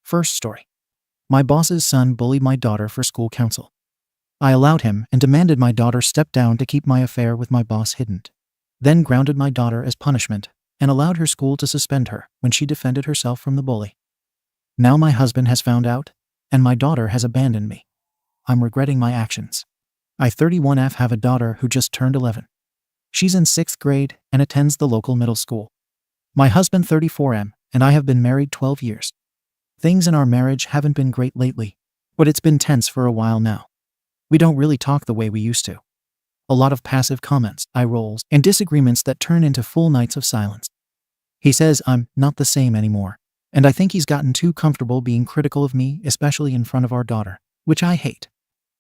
First story. My boss's son bullied my daughter for school counsel. I allowed him and demanded my daughter step down to keep my affair with my boss hidden. Then grounded my daughter as punishment and allowed her school to suspend her when she defended herself from the bully. Now my husband has found out, and my daughter has abandoned me. I'm regretting my actions. I 31F have a daughter who just turned 11. She's in 6th grade and attends the local middle school. My husband 34M and I have been married 12 years. Things in our marriage haven't been great lately, but it's been tense for a while now. We don't really talk the way we used to. A lot of passive comments, eye rolls, and disagreements that turn into full nights of silence. He says I'm not the same anymore, and I think he's gotten too comfortable being critical of me, especially in front of our daughter, which I hate.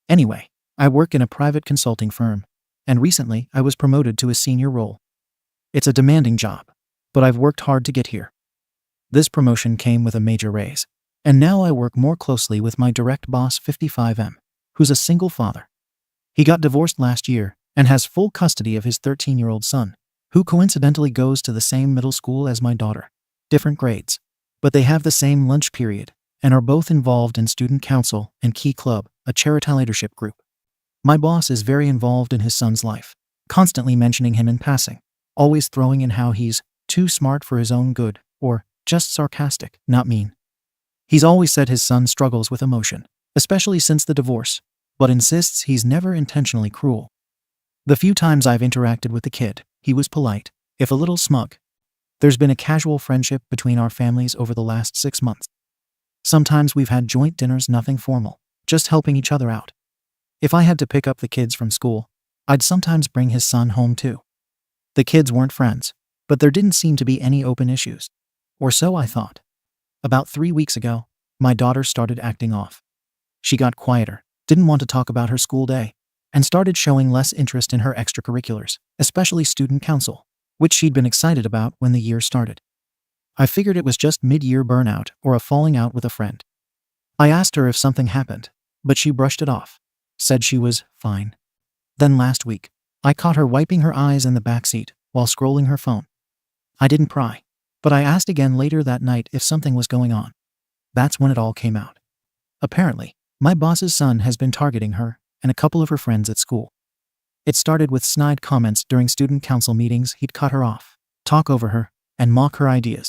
Anyway, I work in a private consulting firm, and recently I was promoted to a senior role. It's a demanding job, but I've worked hard to get here. This promotion came with a major raise, and now I work more closely with my direct boss 55M, who's a single father. He got divorced last year and has full custody of his 13-year-old son, who coincidentally goes to the same middle school as my daughter. Different grades, but they have the same lunch period and are both involved in student council and Key Club, a charitable leadership group. My boss is very involved in his son's life, constantly mentioning him in passing, always throwing in how he's too smart for his own good or just sarcastic, not mean. He's always said his son struggles with emotion, especially since the divorce, but insists he's never intentionally cruel. The few times I've interacted with the kid, he was polite, if a little smug. There's been a casual friendship between our families over the last 6 months. Sometimes we've had joint dinners, nothing formal, just helping each other out. If I had to pick up the kids from school, I'd sometimes bring his son home too. The kids weren't friends, but there didn't seem to be any open issues. Or so I thought. About 3 weeks ago, my daughter started acting off. She got quieter, didn't want to talk about her school day, and started showing less interest in her extracurriculars, especially student council, which she'd been excited about when the year started. I figured it was just mid-year burnout or a falling out with a friend. I asked her if something happened, but she brushed it off, said she was fine. Then last week, I caught her wiping her eyes in the backseat while scrolling her phone. I didn't pry, but I asked again later that night if something was going on. That's when it all came out. Apparently, my boss's son has been targeting her and a couple of her friends at school. It started with snide comments during student council meetings. He'd cut her off, talk over her, and mock her ideas.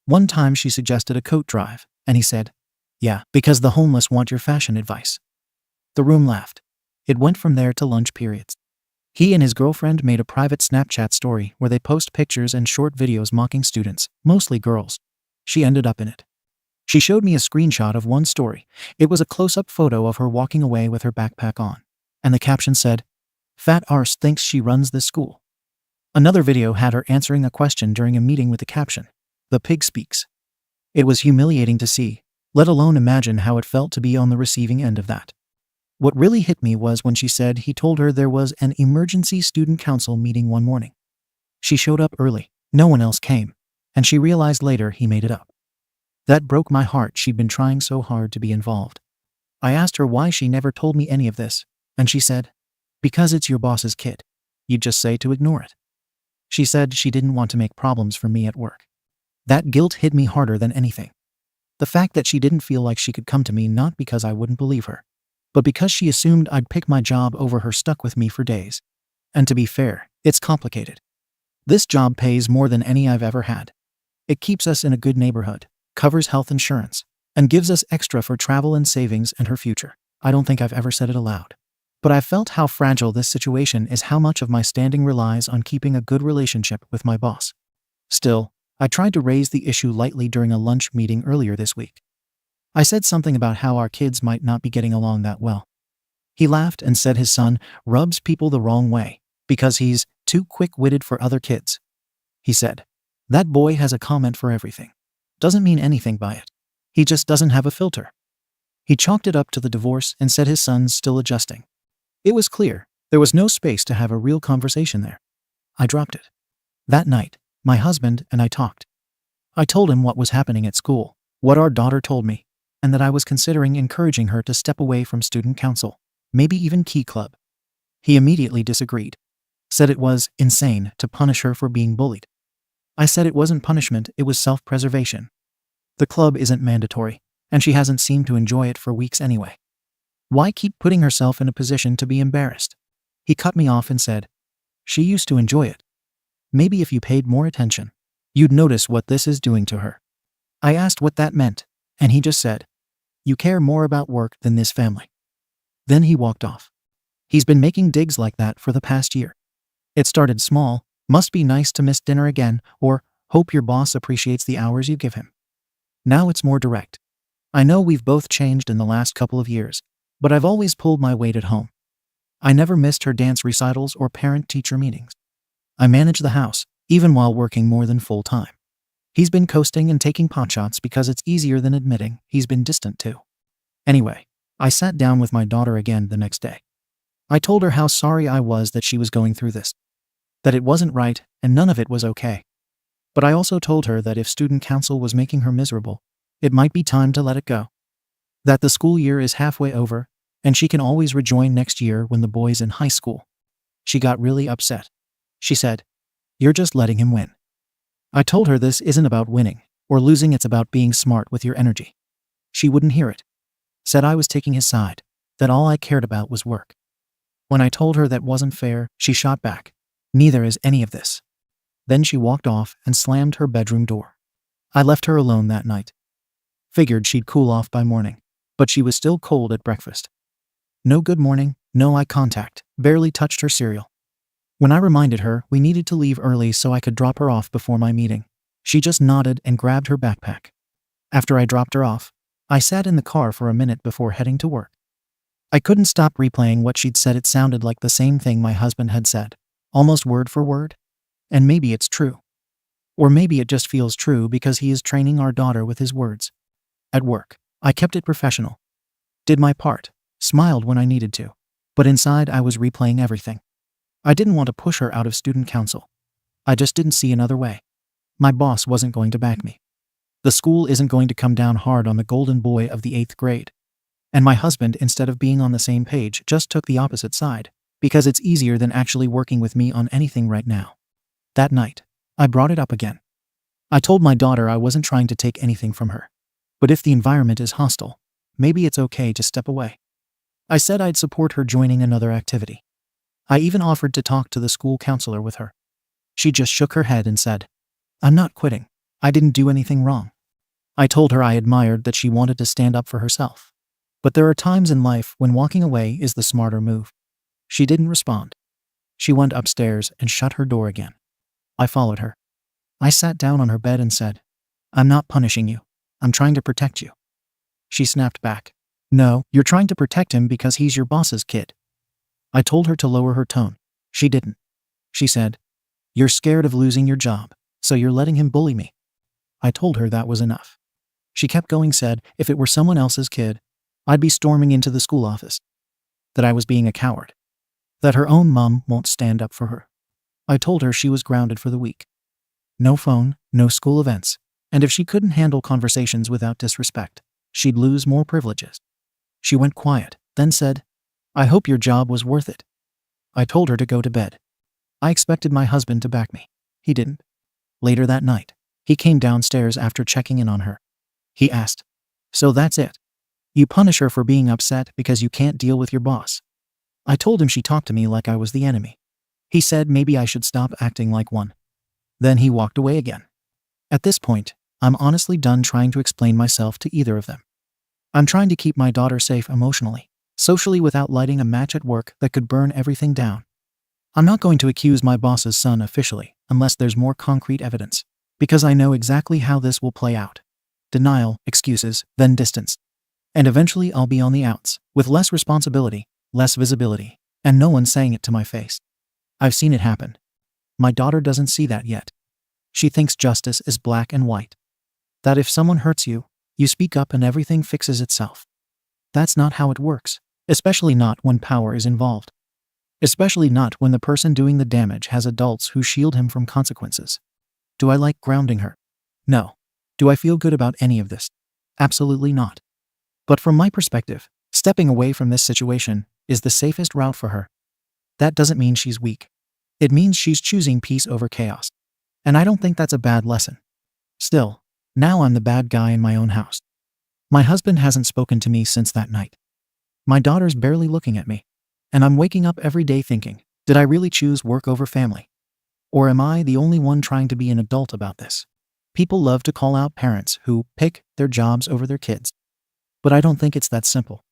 One time she suggested a coat drive, and he said, "Yeah, because the homeless want your fashion advice." The room laughed. It went from there to lunch periods. He and his girlfriend made a private Snapchat story where they post pictures and short videos mocking students, mostly girls. She ended up in it. She showed me a screenshot of one story. It was a close-up photo of her walking away with her backpack on, and the caption said, "Fat arse thinks she runs this school." Another video had her answering a question during a meeting with the caption, "The pig speaks." It was humiliating to see, let alone imagine how it felt to be on the receiving end of that. What really hit me was when she said he told her there was an emergency student council meeting one morning. She showed up early, no one else came, and she realized later he made it up. That broke my heart. She'd been trying so hard to be involved. I asked her why she never told me any of this, and she said, "Because it's your boss's kid. You'd just say to ignore it." She said she didn't want to make problems for me at work. That guilt hit me harder than anything. The fact that she didn't feel like she could come to me not because I wouldn't believe her, but because she assumed I'd pick my job over her stuck with me for days. And to be fair, it's complicated. This job pays more than any I've ever had. It keeps us in a good neighborhood, covers health insurance, and gives us extra for travel and savings and her future. I don't think I've ever said it aloud, but I've felt how fragile this situation is, how much of my standing relies on keeping a good relationship with my boss. Still, I tried to raise the issue lightly during a lunch meeting earlier this week. I said something about how our kids might not be getting along that well. He laughed and said his son rubs people the wrong way because he's too quick-witted for other kids. He said, "That boy has a comment for everything. Doesn't mean anything by it. He just doesn't have a filter." He chalked it up to the divorce and said his son's still adjusting. It was clear there was no space to have a real conversation there. I dropped it. That night, my husband and I talked. I told him what was happening at school, what our daughter told me, and that I was considering encouraging her to step away from student council, maybe even Key Club. He immediately disagreed, said it was insane to punish her for being bullied. I said it wasn't punishment, it was self-preservation. The club isn't mandatory, and she hasn't seemed to enjoy it for weeks anyway. Why keep putting herself in a position to be embarrassed? He cut me off and said, "She used to enjoy it. Maybe if you paid more attention, you'd notice what this is doing to her." I asked what that meant, and he just said, "You care more about work than this family." Then he walked off. He's been making digs like that for the past year. It started small, "Must be nice to miss dinner again," or "Hope your boss appreciates the hours you give him." Now it's more direct. "I know we've both changed in the last couple of years, but I've always pulled my weight at home. I never missed her dance recitals or parent-teacher meetings. I manage the house, even while working more than full-time." He's been coasting and taking potshots because it's easier than admitting he's been distant too. Anyway, I sat down with my daughter again the next day. I told her how sorry I was that she was going through this, that it wasn't right and none of it was okay. But I also told her that if student council was making her miserable, it might be time to let it go. That the school year is halfway over, and she can always rejoin next year when the boy's in high school. She got really upset. She said, "You're just letting him win." I told her this isn't about winning or losing, it's about being smart with your energy. She wouldn't hear it. Said I was taking his side, that all I cared about was work. When I told her that wasn't fair, she shot back, "Neither is any of this." Then she walked off and slammed her bedroom door. I left her alone that night. Figured she'd cool off by morning, but she was still cold at breakfast. No good morning, no eye contact, barely touched her cereal. When I reminded her we needed to leave early so I could drop her off before my meeting, she just nodded and grabbed her backpack. After I dropped her off, I sat in the car for a minute before heading to work. I couldn't stop replaying what she'd said. It sounded like the same thing my husband had said, almost word for word. And maybe it's true. Or maybe it just feels true because he is training our daughter with his words. At work, I kept it professional. Did my part, smiled when I needed to, but inside I was replaying everything. I didn't want to push her out of student council. I just didn't see another way. My boss wasn't going to back me. The school isn't going to come down hard on the golden boy of the 8th grade. And my husband, instead of being on the same page, just took the opposite side, because it's easier than actually working with me on anything right now. That night, I brought it up again. I told my daughter I wasn't trying to take anything from her. But if the environment is hostile, maybe it's okay to step away. I said I'd support her joining another activity. I even offered to talk to the school counselor with her. She just shook her head and said, "I'm not quitting. I didn't do anything wrong." I told her I admired that she wanted to stand up for herself. But there are times in life when walking away is the smarter move. She didn't respond. She went upstairs and shut her door again. I followed her. I sat down on her bed and said, "I'm not punishing you. I'm trying to protect you." She snapped back, "No, you're trying to protect him because he's your boss's kid." I told her to lower her tone. She didn't. She said, "You're scared of losing your job, so you're letting him bully me." I told her that was enough. She kept going, said if it were someone else's kid, I'd be storming into the school office. That I was being a coward. That her own mom won't stand up for her. I told her she was grounded for the week. No phone, no school events, and if she couldn't handle conversations without disrespect, she'd lose more privileges. She went quiet, then said, "I hope your job was worth it." I told her to go to bed. I expected my husband to back me. He didn't. Later that night, he came downstairs after checking in on her. He asked, "So that's it? You punish her for being upset because you can't deal with your boss?" I told him she talked to me like I was the enemy. He said maybe I should stop acting like one. Then he walked away again. At this point, I'm honestly done trying to explain myself to either of them. I'm trying to keep my daughter safe emotionally, socially, without lighting a match at work that could burn everything down. I'm not going to accuse my boss's son officially unless there's more concrete evidence, because I know exactly how this will play out. Denial, excuses, then distance. And eventually I'll be on the outs, with less responsibility, less visibility, and no one saying it to my face. I've seen it happen. My daughter doesn't see that yet. She thinks justice is black and white. That if someone hurts you, you speak up and everything fixes itself. That's not how it works, especially not when power is involved. Especially not when the person doing the damage has adults who shield him from consequences. Do I like grounding her? No. Do I feel good about any of this? Absolutely not. But from my perspective, stepping away from this situation is the safest route for her. That doesn't mean she's weak. It means she's choosing peace over chaos. And I don't think that's a bad lesson. Still, now I'm the bad guy in my own house. My husband hasn't spoken to me since that night. My daughter's barely looking at me. And I'm waking up every day thinking, did I really choose work over family? Or am I the only one trying to be an adult about this? People love to call out parents who pick their jobs over their kids. But I don't think it's that simple.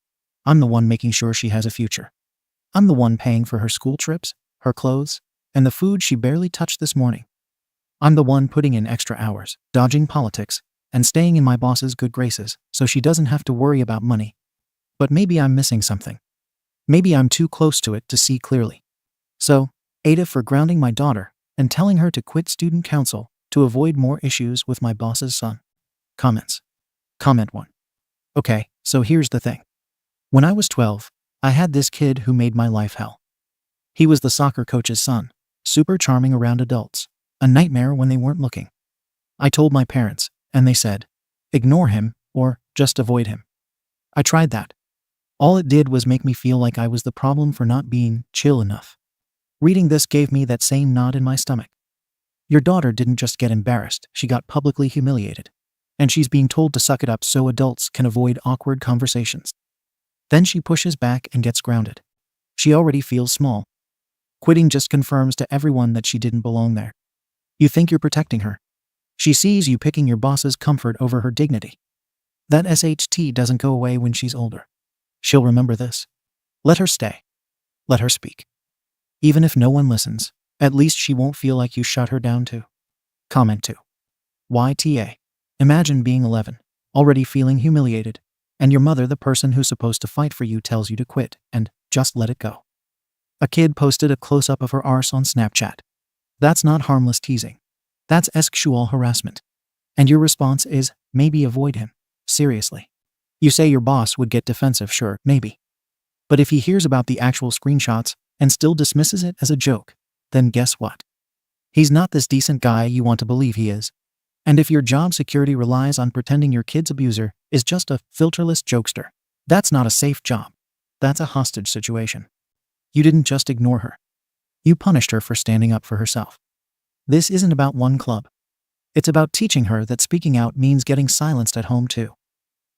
I'm the one making sure she has a future. I'm the one paying for her school trips, her clothes, and the food she barely touched this morning. I'm the one putting in extra hours, dodging politics, and staying in my boss's good graces so she doesn't have to worry about money. But maybe I'm missing something. Maybe I'm too close to it to see clearly. So, Ada for grounding my daughter and telling her to quit student council to avoid more issues with my boss's son. Comments. Comment 1. Okay, so here's the thing. When I was 12, I had this kid who made my life hell. He was the soccer coach's son, super charming around adults, a nightmare when they weren't looking. I told my parents, and they said, ignore him or just avoid him. I tried that. All it did was make me feel like I was the problem for not being chill enough. Reading this gave me that same knot in my stomach. Your daughter didn't just get embarrassed, she got publicly humiliated. And she's being told to suck it up so adults can avoid awkward conversations. Then she pushes back and gets grounded. She already feels small. Quitting just confirms to everyone that she didn't belong there. You think you're protecting her. She sees you picking your boss's comfort over her dignity. That SHT doesn't go away when she's older. She'll remember this. Let her stay. Let her speak. Even if no one listens, at least she won't feel like you shut her down too. Comment 2. YTA. Imagine being 11, already feeling humiliated, and your mother, the person who's supposed to fight for you, tells you to quit and just let it go. A kid posted a close-up of her arse on Snapchat. That's not harmless teasing. That's sexual harassment. And your response is, maybe avoid him. Seriously. You say your boss would get defensive, sure, maybe. But if he hears about the actual screenshots and still dismisses it as a joke, then guess what? He's not this decent guy you want to believe he is. And if your job security relies on pretending your kid's abuser is just a filterless jokester, that's not a safe job. That's a hostage situation. You didn't just ignore her. You punished her for standing up for herself. This isn't about one club. It's about teaching her that speaking out means getting silenced at home too.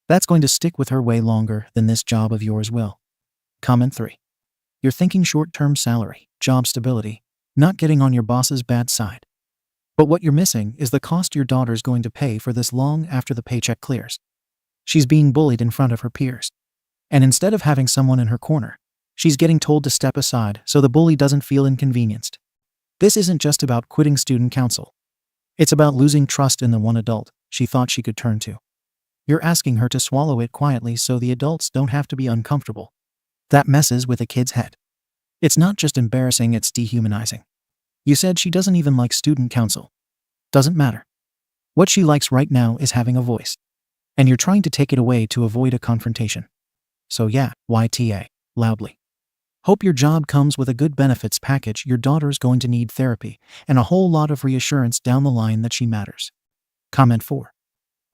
That's going to stick with her way longer than this job of yours will. Comment 3. You're thinking short-term salary, job stability, not getting on your boss's bad side. But what you're missing is the cost your daughter's going to pay for this long after the paycheck clears. She's being bullied in front of her peers. And instead of having someone in her corner, she's getting told to step aside so the bully doesn't feel inconvenienced. This isn't just about quitting student council. It's about losing trust in the one adult she thought she could turn to. You're asking her to swallow it quietly so the adults don't have to be uncomfortable. That messes with a kid's head. It's not just embarrassing, it's dehumanizing. You said she doesn't even like student council. Doesn't matter. What she likes right now is having a voice. And you're trying to take it away to avoid a confrontation. So yeah, YTA, loudly. Hope your job comes with a good benefits package. Your daughter's going to need therapy and a whole lot of reassurance down the line that she matters. Comment 4.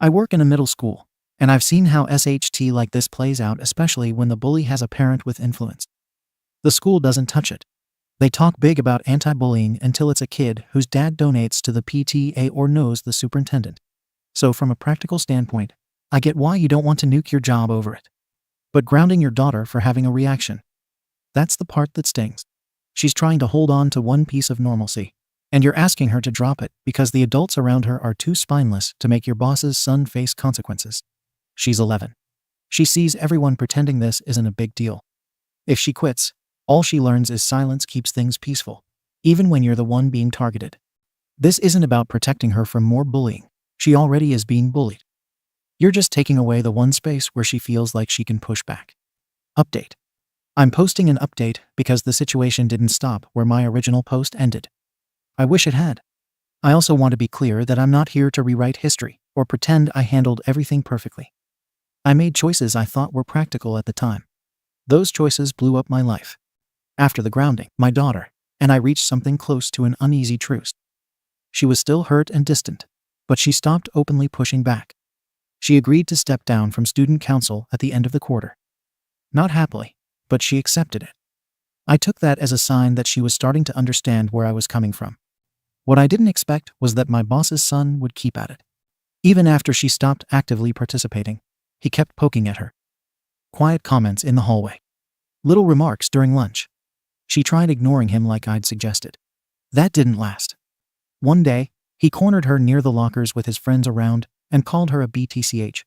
I work in a middle school, and I've seen how SHT like this plays out, especially when the bully has a parent with influence. The school doesn't touch it. They talk big about anti-bullying until it's a kid whose dad donates to the PTA or knows the superintendent. So from a practical standpoint, I get why you don't want to nuke your job over it. But grounding your daughter for having a reaction, that's the part that stings. She's trying to hold on to one piece of normalcy, and you're asking her to drop it because the adults around her are too spineless to make your boss's son face consequences. She's 11. She sees everyone pretending this isn't a big deal. If she quits, all she learns is silence keeps things peaceful, even when you're the one being targeted. This isn't about protecting her from more bullying. She already is being bullied. You're just taking away the one space where she feels like she can push back. Update. I'm posting an update because the situation didn't stop where my original post ended. I wish it had. I also want to be clear that I'm not here to rewrite history or pretend I handled everything perfectly. I made choices I thought were practical at the time. Those choices blew up my life. After the grounding, my daughter and I reached something close to an uneasy truce. She was still hurt and distant, but she stopped openly pushing back. She agreed to step down from student council at the end of the quarter. Not happily, but she accepted it. I took that as a sign that she was starting to understand where I was coming from. What I didn't expect was that my boss's son would keep at it. Even after she stopped actively participating. He kept poking at her. Quiet comments in the hallway. Little remarks during lunch. She tried ignoring him like I'd suggested. That didn't last. One day, he cornered her near the lockers with his friends around and called her a BTCH.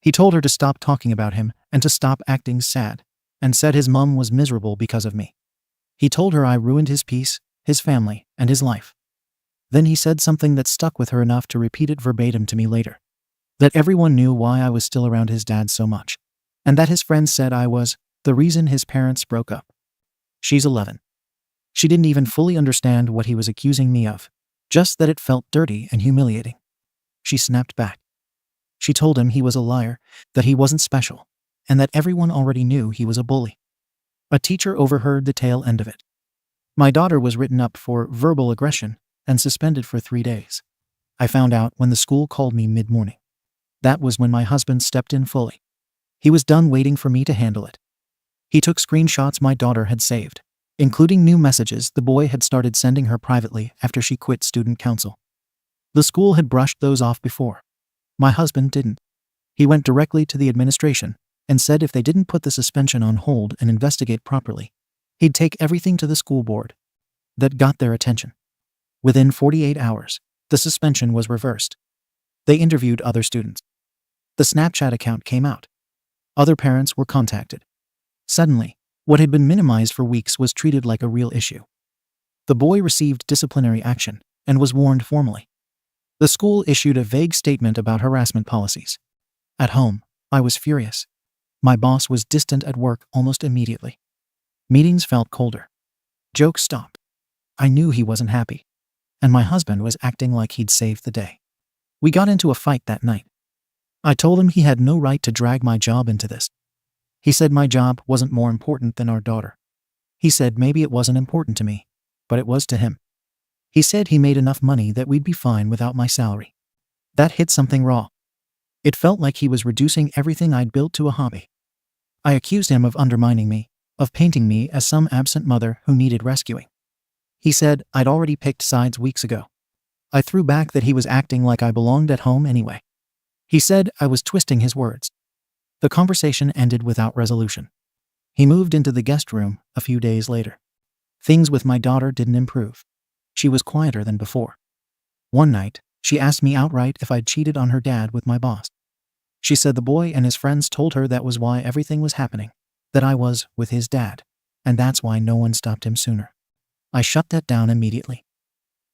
He told her to stop talking about him and to stop acting sad, and said his mum was miserable because of me. He told her I ruined his peace, his family, and his life. Then he said something that stuck with her enough to repeat it verbatim to me later. That everyone knew why I was still around his dad so much, and that his friends said I was the reason his parents broke up. She's 11. She didn't even fully understand what he was accusing me of, just that it felt dirty and humiliating. She snapped back. She told him he was a liar, that he wasn't special, and that everyone already knew he was a bully. A teacher overheard the tail end of it. My daughter was written up for verbal aggression and suspended for 3 days. I found out when the school called me mid-morning. That was when my husband stepped in fully. He was done waiting for me to handle it. He took screenshots my daughter had saved, including new messages the boy had started sending her privately after she quit student council. The school had brushed those off before. My husband didn't. He went directly to the administration and said if they didn't put the suspension on hold and investigate properly, he'd take everything to the school board. That got their attention. Within 48 hours, the suspension was reversed. They interviewed other students. The Snapchat account came out. Other parents were contacted. Suddenly, what had been minimized for weeks was treated like a real issue. The boy received disciplinary action and was warned formally. The school issued a vague statement about harassment policies. At home, I was furious. My boss was distant at work almost immediately. Meetings felt colder. Jokes stopped. I knew he wasn't happy, and my husband was acting like he'd saved the day. We got into a fight that night. I told him he had no right to drag my job into this. He said my job wasn't more important than our daughter. He said maybe it wasn't important to me, but it was to him. He said he made enough money that we'd be fine without my salary. That hit something raw. It felt like he was reducing everything I'd built to a hobby. I accused him of undermining me, of painting me as some absent mother who needed rescuing. He said I'd already picked sides weeks ago. I threw back that he was acting like I belonged at home anyway. He said I was twisting his words. The conversation ended without resolution. He moved into the guest room a few days later. Things with my daughter didn't improve. She was quieter than before. One night, she asked me outright if I'd cheated on her dad with my boss. She said the boy and his friends told her that was why everything was happening, that I was with his dad, and that's why no one stopped him sooner. I shut that down immediately.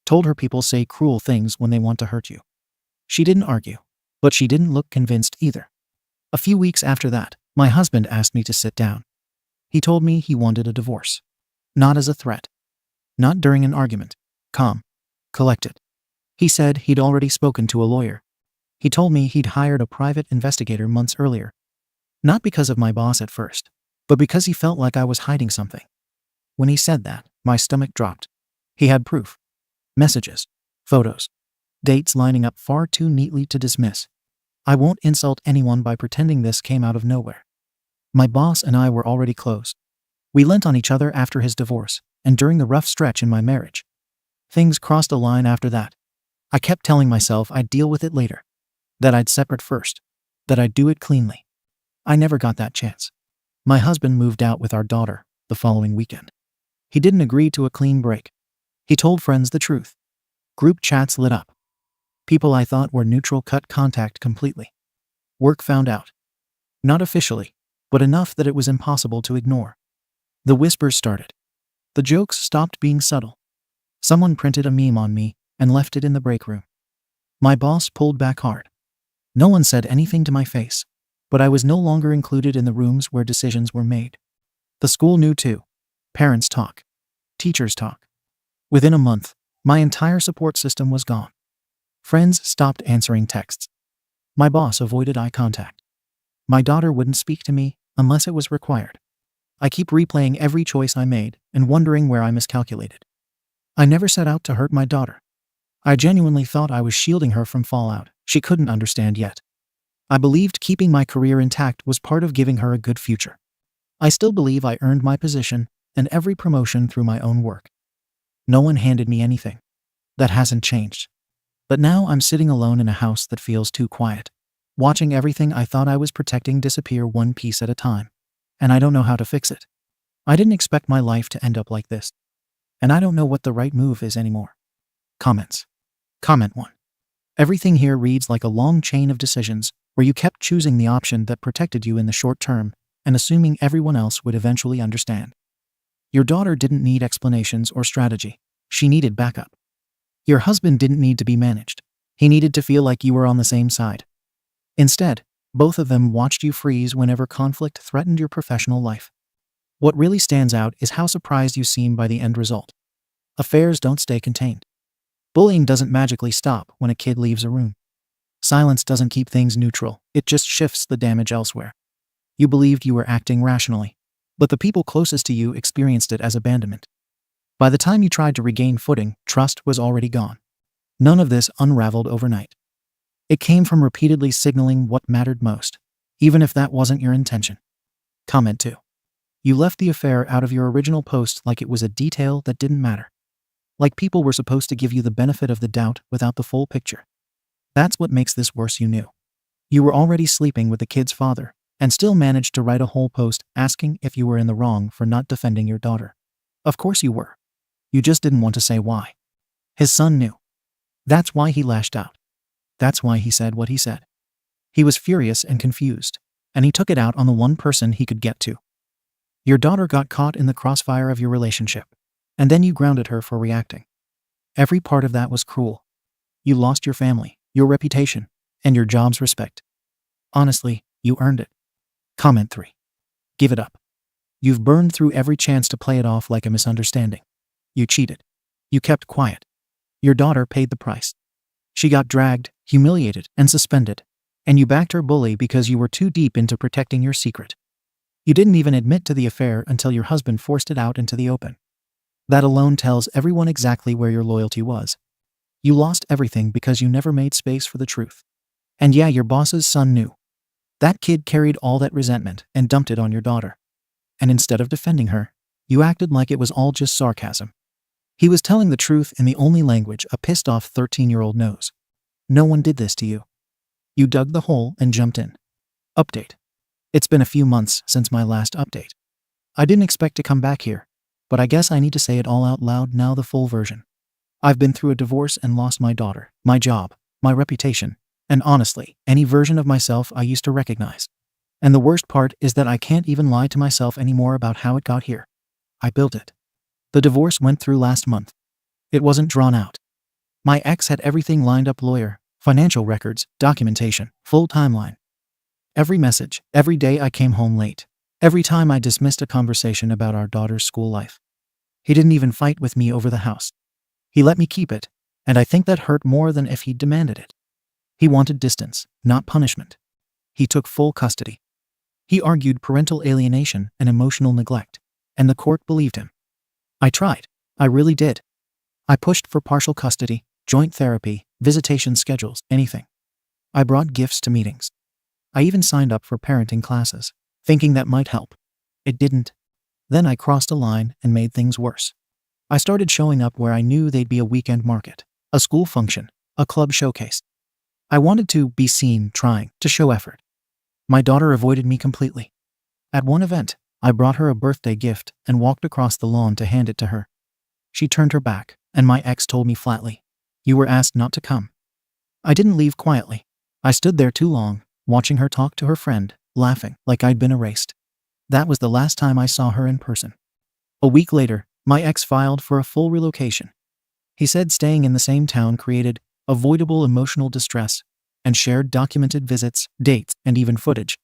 Told her people say cruel things when they want to hurt you. She didn't argue, but she didn't look convinced either. A few weeks after that, my husband asked me to sit down. He told me he wanted a divorce. Not as a threat. Not during an argument. Calm. Collected. He said he'd already spoken to a lawyer. He told me he'd hired a private investigator months earlier. Not because of my boss at first, but because he felt like I was hiding something. When he said that, my stomach dropped. He had proof. Messages. Photos. Dates lining up far too neatly to dismiss. I won't insult anyone by pretending this came out of nowhere. My boss and I were already close. We lent on each other after his divorce, and during the rough stretch in my marriage. Things crossed a line after that. I kept telling myself I'd deal with it later. That I'd separate first. That I'd do it cleanly. I never got that chance. My husband moved out with our daughter the following weekend. He didn't agree to a clean break. He told friends the truth. Group chats lit up. People I thought were neutral cut contact completely. Work found out. Not officially, but enough that it was impossible to ignore. The whispers started. The jokes stopped being subtle. Someone printed a meme on me and left it in the break room. My boss pulled back hard. No one said anything to my face, but I was no longer included in the rooms where decisions were made. The school knew too. Parents talk. Teachers talk. Within a month, my entire support system was gone. Friends stopped answering texts. My boss avoided eye contact. My daughter wouldn't speak to me unless it was required. I keep replaying every choice I made and wondering where I miscalculated. I never set out to hurt my daughter. I genuinely thought I was shielding her from fallout she couldn't understand yet. I believed keeping my career intact was part of giving her a good future. I still believe I earned my position and every promotion through my own work. No one handed me anything. That hasn't changed. But now I'm sitting alone in a house that feels too quiet. watching everything I thought I was protecting disappear one piece at a time. And I don't know how to fix it. I didn't expect my life to end up like this. And I don't know what the right move is anymore. Comments. Comment 1. Everything here reads like a long chain of decisions where you kept choosing the option that protected you in the short term and assuming everyone else would eventually understand. Your daughter didn't need explanations or strategy. She needed backup. Your husband didn't need to be managed. He needed to feel like you were on the same side. Instead, both of them watched you freeze whenever conflict threatened your professional life. What really stands out is how surprised you seem by the end result. Affairs don't stay contained. Bullying doesn't magically stop when a kid leaves a room. Silence doesn't keep things neutral, it just shifts the damage elsewhere. You believed you were acting rationally, but the people closest to you experienced it as abandonment. By the time you tried to regain footing, trust was already gone. None of this unraveled overnight. It came from repeatedly signaling what mattered most, even if that wasn't your intention. Comment 2. You left the affair out of your original post like it was a detail that didn't matter. Like people were supposed to give you the benefit of the doubt without the full picture. That's what makes this worse, you knew. You were already sleeping with the kid's father, and still managed to write a whole post asking if you were in the wrong for not defending your daughter. Of course you were. You just didn't want to say why. His son knew. That's why he lashed out. That's why he said what he said. He was furious and confused, and he took it out on the one person he could get to. Your daughter got caught in the crossfire of your relationship, and then you grounded her for reacting. Every part of that was cruel. You lost your family, your reputation, and your job's respect. Honestly, you earned it. Comment 3. Give it up. You've burned through every chance to play it off like a misunderstanding. You cheated. You kept quiet. Your daughter paid the price. She got dragged, humiliated, and suspended, and you backed her bully because you were too deep into protecting your secret. You didn't even admit to the affair until your husband forced it out into the open. That alone tells everyone exactly where your loyalty was. You lost everything because you never made space for the truth. And yeah, your boss's son knew. That kid carried all that resentment and dumped it on your daughter. And instead of defending her, you acted like it was all just sarcasm. He was telling the truth in the only language a pissed-off 13-year-old knows. No one did this to you. You dug the hole and jumped in. Update. It's been a few months since my last update. I didn't expect to come back here, but I guess I need to say it all out loud now, the full version. I've been through a divorce and lost my daughter, my job, my reputation, and honestly, any version of myself I used to recognize. And the worst part is that I can't even lie to myself anymore about how it got here. I built it. The divorce went through last month. It wasn't drawn out. My ex had everything lined up: lawyer, financial records, documentation, full timeline. Every message, every day I came home late, every time I dismissed a conversation about our daughter's school life. He didn't even fight with me over the house. He let me keep it, and I think that hurt more than if he'd demanded it. He wanted distance, not punishment. He took full custody. He argued parental alienation and emotional neglect, and the court believed him. I tried. I really did. I pushed for partial custody, joint therapy, visitation schedules, anything. I brought gifts to meetings. I even signed up for parenting classes, thinking that might help. It didn't. Then I crossed a line and made things worse. I started showing up where I knew they'd be a weekend market, a school function, a club showcase. I wanted to be seen trying to show effort. My daughter avoided me completely. At one event, I brought her a birthday gift and walked across the lawn to hand it to her. She turned her back, and my ex told me flatly, "You were asked not to come." I didn't leave quietly. I stood there too long, watching her talk to her friend, laughing like I'd been erased. That was the last time I saw her in person. A week later, my ex filed for a full relocation. He said staying in the same town created avoidable emotional distress, and shared documented visits, dates, and even footage.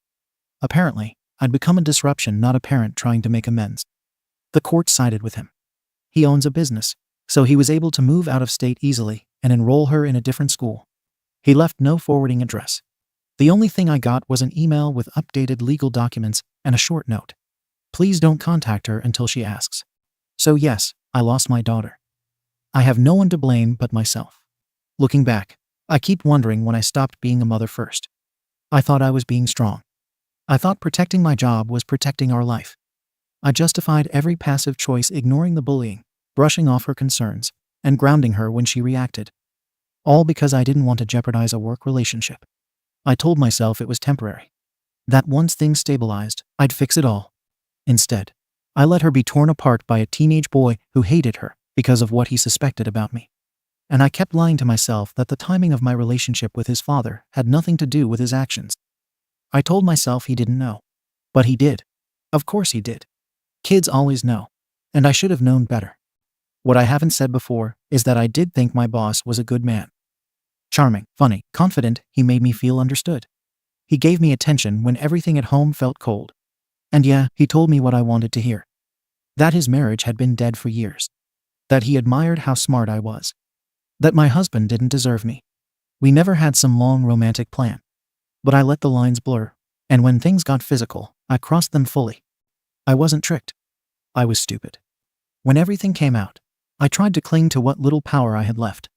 Apparently, I'd become a disruption, not a parent trying to make amends. The court sided with him. He owns a business, so he was able to move out of state easily and enroll her in a different school. He left no forwarding address. The only thing I got was an email with updated legal documents and a short note. Please don't contact her until she asks. So yes, I lost my daughter. I have no one to blame but myself. Looking back, I keep wondering when I stopped being a mother first. I thought I was being strong. I thought protecting my job was protecting our life. I justified every passive choice, ignoring the bullying, brushing off her concerns, and grounding her when she reacted. All because I didn't want to jeopardize a work relationship. I told myself it was temporary. That once things stabilized, I'd fix it all. Instead, I let her be torn apart by a teenage boy who hated her because of what he suspected about me. And I kept lying to myself that the timing of my relationship with his father had nothing to do with his actions. I told myself he didn't know. But he did. Of course he did. Kids always know. And I should have known better. What I haven't said before is that I did think my boss was a good man. Charming, funny, confident, he made me feel understood. He gave me attention when everything at home felt cold. And yeah, he told me what I wanted to hear. That his marriage had been dead for years. That he admired how smart I was. That my husband didn't deserve me. We never had some long romantic plan. But I let the lines blur, and when things got physical, I crossed them fully. I wasn't tricked. I was stupid. When everything came out, I tried to cling to what little power I had left.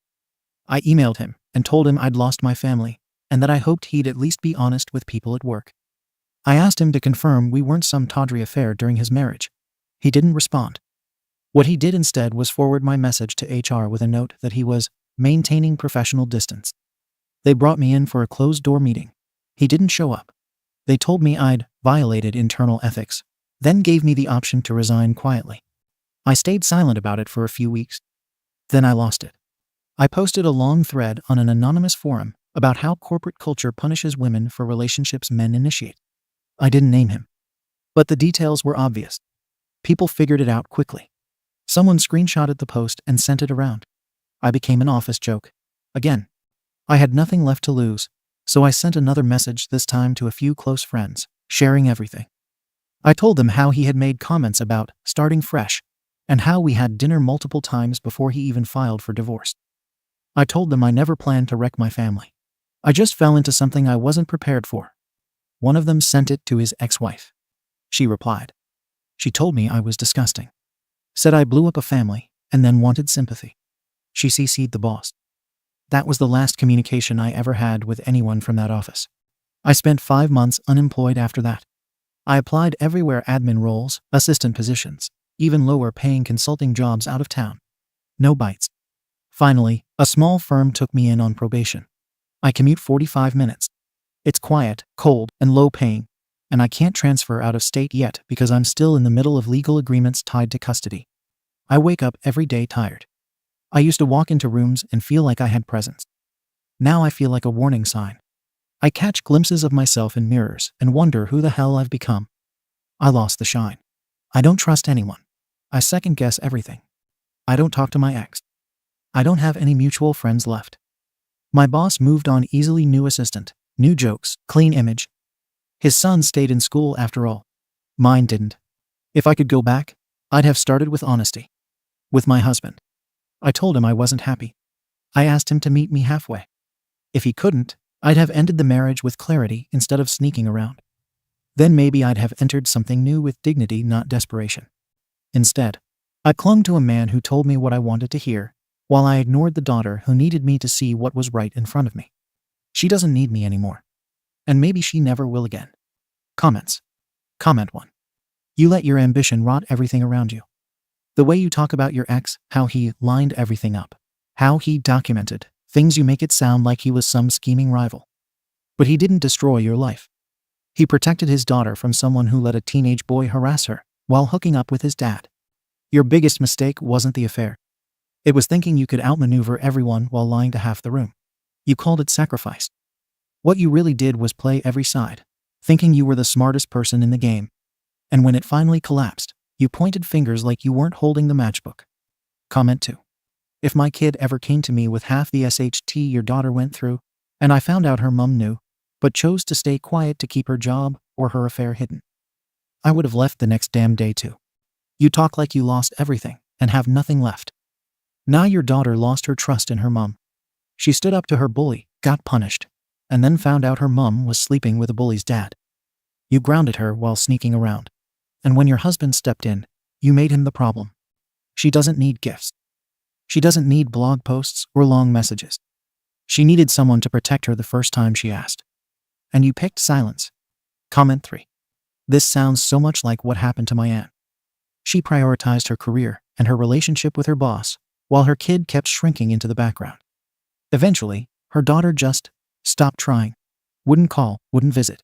I emailed him and told him I'd lost my family, and that I hoped he'd at least be honest with people at work. I asked him to confirm we weren't some tawdry affair during his marriage. He didn't respond. What he did instead was forward my message to HR with a note that he was maintaining professional distance. They brought me in for a closed-door meeting. He didn't show up. They told me I'd violated internal ethics, then gave me the option to resign quietly. I stayed silent about it for a few weeks. Then I lost it. I posted a long thread on an anonymous forum about how corporate culture punishes women for relationships men initiate. I didn't name him. But the details were obvious. People figured it out quickly. Someone screenshotted the post and sent it around. I became an office joke. Again. I had nothing left to lose, so I sent another message, this time to a few close friends, sharing everything. I told them how he had made comments about starting fresh, and how we had dinner multiple times before he even filed for divorce. I told them I never planned to wreck my family. I just fell into something I wasn't prepared for. One of them sent it to his ex-wife. She replied. She told me I was disgusting. Said I blew up a family, and then wanted sympathy. She CC'd the boss. That was the last communication I ever had with anyone from that office. I spent 5 months unemployed after that. I applied everywhere: admin roles, assistant positions, even lower paying consulting jobs out of town. No bites. Finally, a small firm took me in on probation. I commute 45 minutes. It's quiet, cold, and low paying, and I can't transfer out of state yet because I'm still in the middle of legal agreements tied to custody. I wake up every day tired. I used to walk into rooms and feel like I had presence. Now I feel like a warning sign. I catch glimpses of myself in mirrors and wonder who the hell I've become. I lost the shine. I don't trust anyone. I second-guess everything. I don't talk to my ex. I don't have any mutual friends left. My boss moved on easily. New assistant, new jokes, clean image. His son stayed in school after all. Mine didn't. If I could go back, I'd have started with honesty. With my husband. I told him I wasn't happy. I asked him to meet me halfway. If he couldn't, I'd have ended the marriage with clarity instead of sneaking around. Then maybe I'd have entered something new with dignity, not desperation. Instead, I clung to a man who told me what I wanted to hear, while I ignored the daughter who needed me to see what was right in front of me. She doesn't need me anymore. And maybe she never will again. Comments. Comment 1. You let your ambition rot everything around you. The way you talk about your ex, how he lined everything up, how he documented things, you make it sound like he was some scheming rival. But he didn't destroy your life. He protected his daughter from someone who let a teenage boy harass her while hooking up with his dad. Your biggest mistake wasn't the affair. It was thinking you could outmaneuver everyone while lying to half the room. You called it sacrifice. What you really did was play every side, thinking you were the smartest person in the game. And when it finally collapsed, you pointed fingers like you weren't holding the matchbook. Comment 2. If my kid ever came to me with half the SHT your daughter went through, and I found out her mom knew, but chose to stay quiet to keep her job or her affair hidden, I would have left the next damn day too. You talk like you lost everything and have nothing left. Now your daughter lost her trust in her mom. She stood up to her bully, got punished, and then found out her mom was sleeping with a bully's dad. You grounded her while sneaking around. And when your husband stepped in, you made him the problem. She doesn't need gifts. She doesn't need blog posts or long messages. She needed someone to protect her the first time she asked. And you picked silence. Comment 3. This sounds so much like what happened to my aunt. She prioritized her career and her relationship with her boss, while her kid kept shrinking into the background. Eventually, her daughter just stopped trying. Wouldn't call, wouldn't visit.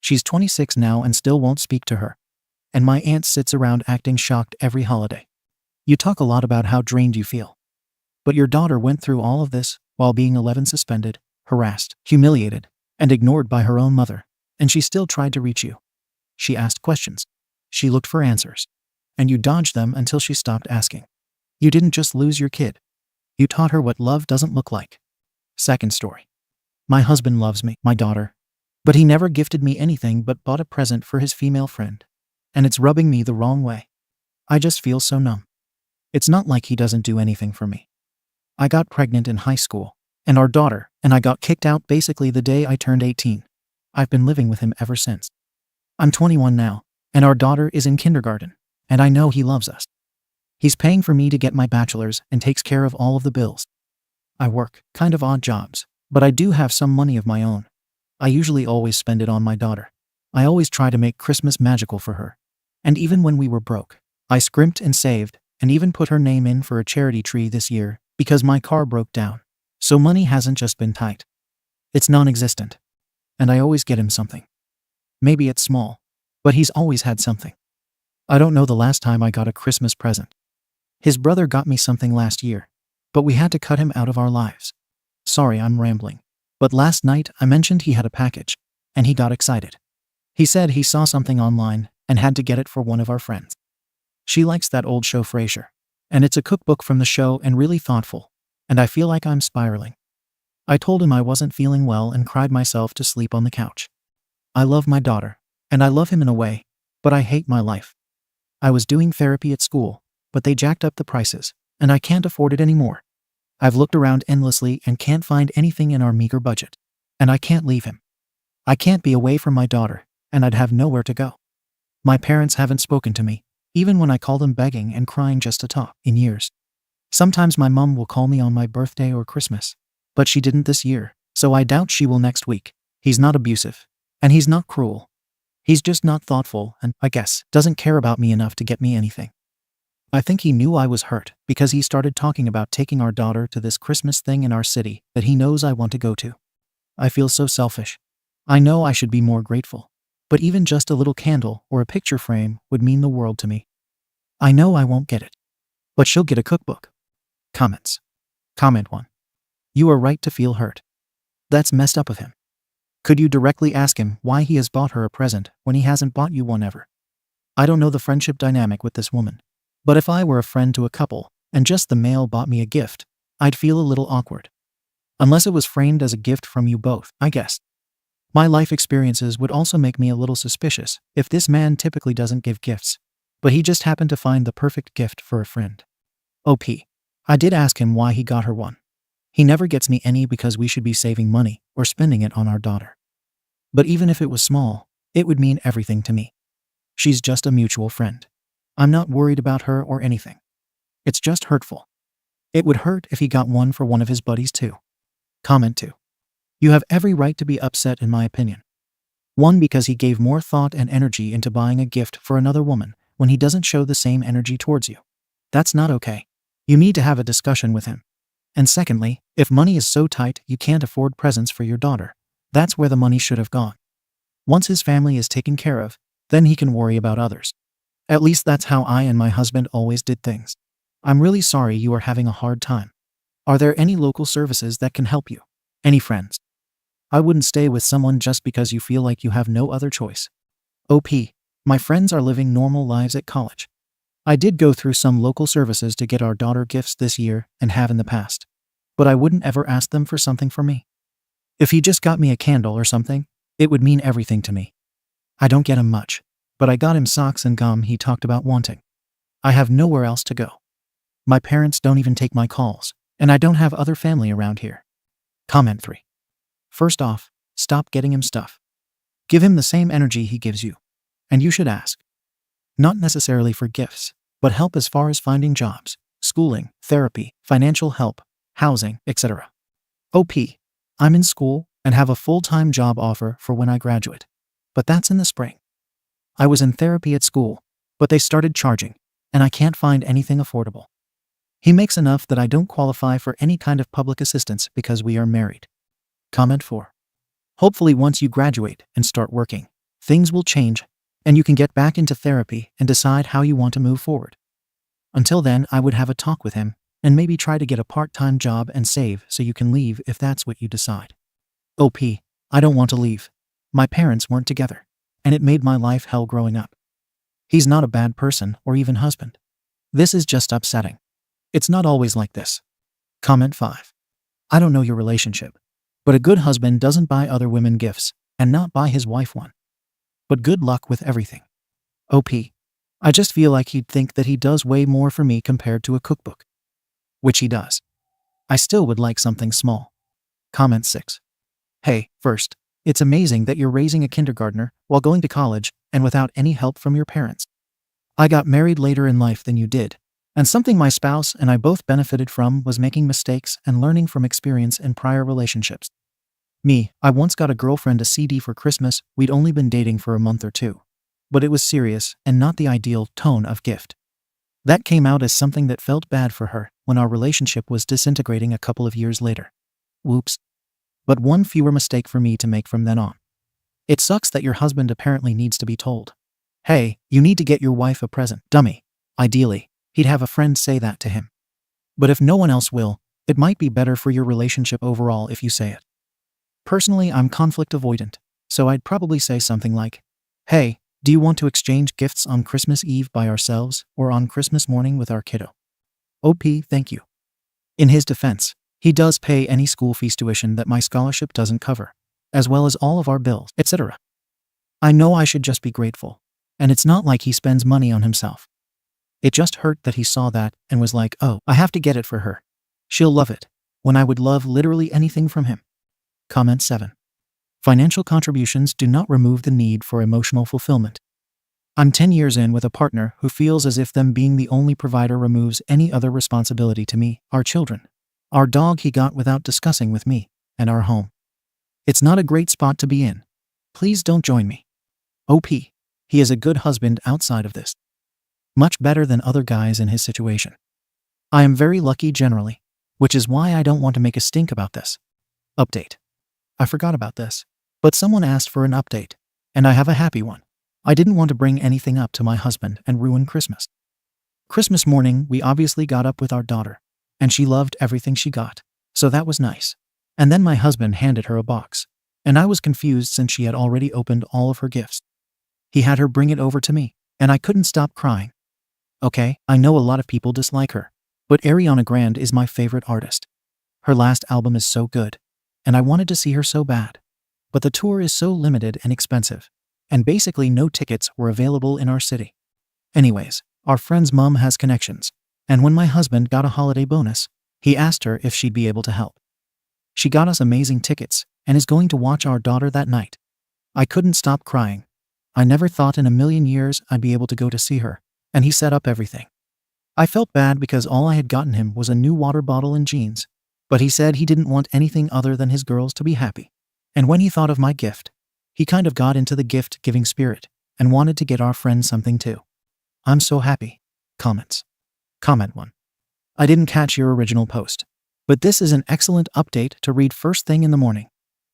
She's 26 now and still won't speak to her. And my aunt sits around acting shocked every holiday. You talk a lot about how drained you feel. But your daughter went through all of this while being 11, suspended, harassed, humiliated, and ignored by her own mother. And she still tried to reach you. She asked questions. She looked for answers. And you dodged them until she stopped asking. You didn't just lose your kid. You taught her what love doesn't look like. Second story. My husband loves me, my daughter. But he never gifted me anything but bought a present for his female friend. And it's rubbing me the wrong way. I just feel so numb. It's not like he doesn't do anything for me. I got pregnant in high school, and our daughter and I got kicked out basically the day I turned 18. I've been living with him ever since. I'm 21 now, and our daughter is in kindergarten, and I know he loves us. He's paying for me to get my bachelor's and takes care of all of the bills. I work kind of odd jobs, but I do have some money of my own. I usually always spend it on my daughter. I always try to make Christmas magical for her. And even when we were broke, I scrimped and saved, and even put her name in for a charity tree this year because my car broke down. So money hasn't just been tight. It's non-existent. And I always get him something. Maybe it's small, but he's always had something. I don't know the last time I got a Christmas present. His brother got me something last year, but we had to cut him out of our lives. Sorry, I'm rambling. But last night I mentioned he had a package, and he got excited. He said he saw something online and had to get it for one of our friends. She likes that old show Frasier, and it's a cookbook from the show and really thoughtful, and I feel like I'm spiraling. I told him I wasn't feeling well and cried myself to sleep on the couch. I love my daughter, and I love him in a way, but I hate my life. I was doing therapy at school, but they jacked up the prices, and I can't afford it anymore. I've looked around endlessly and can't find anything in our meager budget, and I can't leave him. I can't be away from my daughter, and I'd have nowhere to go. My parents haven't spoken to me, even when I call them begging and crying just to talk, in years. Sometimes my mom will call me on my birthday or Christmas, but she didn't this year, so I doubt she will next week. He's not abusive, and he's not cruel. He's just not thoughtful and, I guess, doesn't care about me enough to get me anything. I think he knew I was hurt because he started talking about taking our daughter to this Christmas thing in our city that he knows I want to go to. I feel so selfish. I know I should be more grateful, but even just a little candle or a picture frame would mean the world to me. I know I won't get it, but she'll get a cookbook. Comments. Comment 1. You are right to feel hurt. That's messed up of him. Could you directly ask him why he has bought her a present when he hasn't bought you one ever? I don't know the friendship dynamic with this woman, but if I were a friend to a couple and just the male bought me a gift, I'd feel a little awkward. Unless it was framed as a gift from you both, I guess. My life experiences would also make me a little suspicious if this man typically doesn't give gifts, but he just happened to find the perfect gift for a friend. OP. I did ask him why he got her one. He never gets me any because we should be saving money or spending it on our daughter. But even if it was small, it would mean everything to me. She's just a mutual friend. I'm not worried about her or anything. It's just hurtful. It would hurt if he got one for one of his buddies too. Comment 2. You have every right to be upset in my opinion. 1, because he gave more thought and energy into buying a gift for another woman when he doesn't show the same energy towards you. That's not okay. You need to have a discussion with him. And secondly, if money is so tight you can't afford presents for your daughter, that's where the money should have gone. Once his family is taken care of, then he can worry about others. At least that's how I and my husband always did things. I'm really sorry you are having a hard time. Are there any local services that can help you? Any friends? I wouldn't stay with someone just because you feel like you have no other choice. OP. My friends are living normal lives at college. I did go through some local services to get our daughter gifts this year and have in the past. But I wouldn't ever ask them for something for me. If he just got me a candle or something, it would mean everything to me. I don't get him much, but I got him socks and gum he talked about wanting. I have nowhere else to go. My parents don't even take my calls, and I don't have other family around here. Comment 3. First off, stop getting him stuff. Give him the same energy he gives you. And you should ask. Not necessarily for gifts, but help as far as finding jobs, schooling, therapy, financial help, housing, etc. OP. I'm in school and have a full-time job offer for when I graduate. But that's in the spring. I was in therapy at school, but they started charging, and I can't find anything affordable. He makes enough that I don't qualify for any kind of public assistance because we are married. Comment 4. Hopefully once you graduate and start working, things will change, and you can get back into therapy and decide how you want to move forward. Until then, I would have a talk with him, and maybe try to get a part-time job and save so you can leave if that's what you decide. OP, I don't want to leave. My parents weren't together, and it made my life hell growing up. He's not a bad person or even husband. This is just upsetting. It's not always like this. Comment 5. I don't know your relationship, but a good husband doesn't buy other women gifts and not buy his wife one. But good luck with everything. OP, I just feel like he'd think that he does way more for me compared to a cookbook. Which he does. I still would like something small. Comment 6. Hey, first, it's amazing that you're raising a kindergartner while going to college and without any help from your parents. I got married later in life than you did, and something my spouse and I both benefited from was making mistakes and learning from experience in prior relationships. Me, I once got a girlfriend a CD for Christmas. We'd only been dating for a month or two, but it was serious and not the ideal tone of gift. That came out as something that felt bad for her when our relationship was disintegrating a couple of years later. Whoops. But one fewer mistake for me to make from then on. It sucks that your husband apparently needs to be told, hey, you need to get your wife a present, dummy. Ideally, he'd have a friend say that to him. But if no one else will, it might be better for your relationship overall if you say it. Personally, I'm conflict avoidant, so I'd probably say something like, hey, do you want to exchange gifts on Christmas Eve by ourselves or on Christmas morning with our kiddo? OP, thank you. In his defense, he does pay any school fees tuition that my scholarship doesn't cover, as well as all of our bills, etc. I know I should just be grateful, and it's not like he spends money on himself. It just hurt that he saw that and was like, oh, I have to get it for her. She'll love it, when I would love literally anything from him. Comment 7. Financial contributions do not remove the need for emotional fulfillment. I'm 10 years in with a partner who feels as if them being the only provider removes any other responsibility to me, our children, our dog he got without discussing with me, and our home. It's not a great spot to be in. Please don't join me. OP, he is a good husband outside of this. Much better than other guys in his situation. I am very lucky generally, which is why I don't want to make a stink about this. Update. I forgot about this, but someone asked for an update, and I have a happy one. I didn't want to bring anything up to my husband and ruin Christmas. Christmas morning, we obviously got up with our daughter, and she loved everything she got, so that was nice. And then my husband handed her a box, and I was confused since she had already opened all of her gifts. He had her bring it over to me, and I couldn't stop crying. Okay, I know a lot of people dislike her, but Ariana Grande is my favorite artist. Her last album is so good, and I wanted to see her so bad. But the tour is so limited and expensive, and basically no tickets were available in our city. Anyways, our friend's mom has connections, and when my husband got a holiday bonus, he asked her if she'd be able to help. She got us amazing tickets and is going to watch our daughter that night. I couldn't stop crying. I never thought in a million years I'd be able to go to see her, and he set up everything. I felt bad because all I had gotten him was a new water bottle and jeans, but he said he didn't want anything other than his girls to be happy. And when he thought of my gift, he kind of got into the gift-giving spirit and wanted to get our friend something too. I'm so happy. Comments. Comment 1. I didn't catch your original post, but this is an excellent update to read first thing in the morning.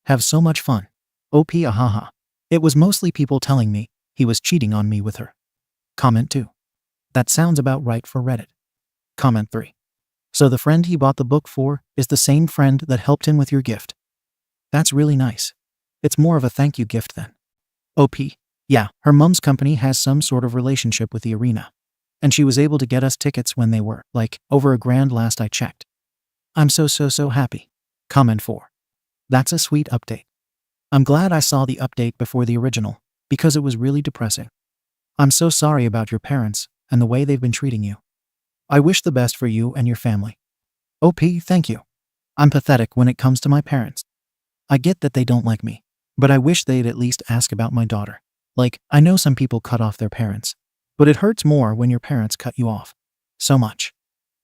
Have so much fun. OP ahaha. It was mostly people telling me he was cheating on me with her. Comment 2. That sounds about right for Reddit. Comment 3. So the friend he bought the book for is the same friend that helped him with your gift. That's really nice. It's more of a thank you gift then. OP. Yeah, her mom's company has some sort of relationship with the arena, and she was able to get us tickets when they were, like, over $1,000 last I checked. I'm so happy. Comment 4. That's a sweet update. I'm glad I saw the update before the original, because it was really depressing. I'm so sorry about your parents and the way they've been treating you. I wish the best for you and your family. OP, thank you. I'm pathetic when it comes to my parents. I get that they don't like me, but I wish they'd at least ask about my daughter. Like, I know some people cut off their parents, but it hurts more when your parents cut you off. So much.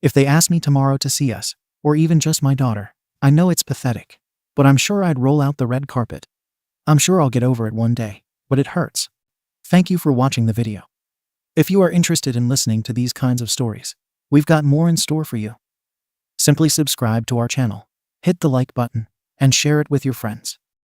If they asked me tomorrow to see us, or even just my daughter, I know it's pathetic, but I'm sure I'd roll out the red carpet. I'm sure I'll get over it one day, but it hurts. Thank you for watching the video. If you are interested in listening to these kinds of stories, we've got more in store for you. Simply subscribe to our channel, hit the like button, and share it with your friends.